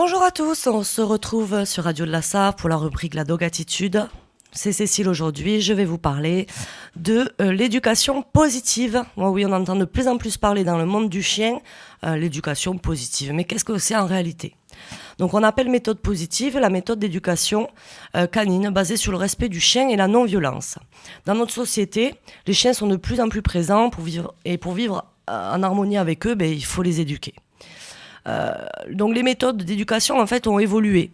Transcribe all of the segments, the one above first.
Bonjour à tous, on se retrouve sur Radio de la Sarre pour la rubrique La Dog Attitude. C'est Cécile aujourd'hui, je vais vous parler de l'éducation positive. Oui, on entend de plus en plus parler dans le monde du chien, l'éducation positive. Mais qu'est-ce que c'est en réalité ? Donc on appelle méthode positive la méthode d'éducation canine basée sur le respect du chien et la non-violence. Dans notre société, les chiens sont de plus en plus présents pour vivre en harmonie avec eux, il faut les éduquer. Donc les méthodes d'éducation en fait ont évolué.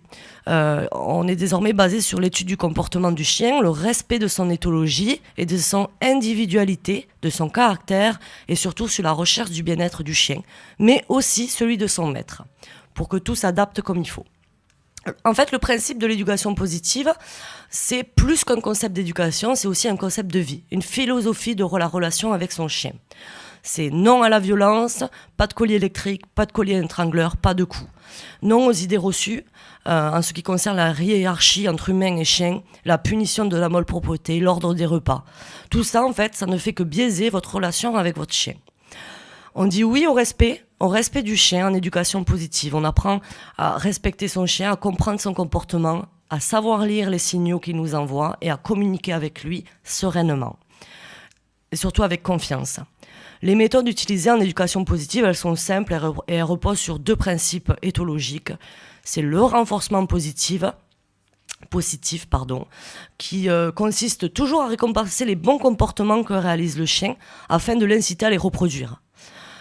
On est désormais basé sur l'étude du comportement du chien, le respect de son éthologie et de son individualité, de son caractère et surtout sur la recherche du bien-être du chien, mais aussi celui de son maître, pour que tout s'adapte comme il faut. En fait, le principe de l'éducation positive, c'est plus qu'un concept d'éducation, c'est aussi un concept de vie, une philosophie de la relation avec son chien. C'est non à la violence, pas de collier électrique, pas de collier étrangleur, pas de coups. Non aux idées reçues, en ce qui concerne la hiérarchie entre humains et chiens, la punition de la malpropreté, l'ordre des repas. Tout ça, en fait, ça ne fait que biaiser votre relation avec votre chien. On dit oui au respect du chien en éducation positive. On apprend à respecter son chien, à comprendre son comportement, à savoir lire les signaux qu'il nous envoie et à communiquer avec lui sereinement. Et surtout avec confiance. Les méthodes utilisées en éducation positive, elles sont simples et elles reposent sur deux principes éthologiques. C'est le renforcement positif, qui consiste toujours à récompenser les bons comportements que réalise le chien afin de l'inciter à les reproduire.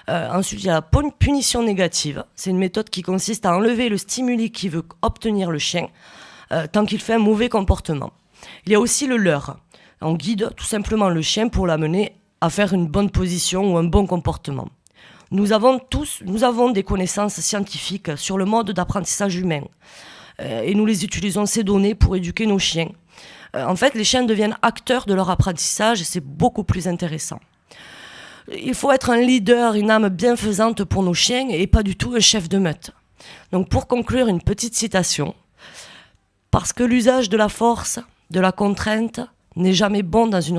Ensuite, il y a la punition négative. C'est une méthode qui consiste à enlever le stimuli qui veut obtenir le chien tant qu'il fait un mauvais comportement. Il y a aussi le leurre. On guide tout simplement le chien pour l'amener à faire une bonne position ou un bon comportement. Nous avons des connaissances scientifiques sur le mode d'apprentissage humain et nous les utilisons ces données pour éduquer nos chiens. En fait, les chiens deviennent acteurs de leur apprentissage et c'est beaucoup plus intéressant. Il faut être un leader, une âme bienfaisante pour nos chiens et pas du tout un chef de meute. Donc pour conclure, une petite citation. Parce que l'usage de la force, de la contrainte, n'est jamais bon dans une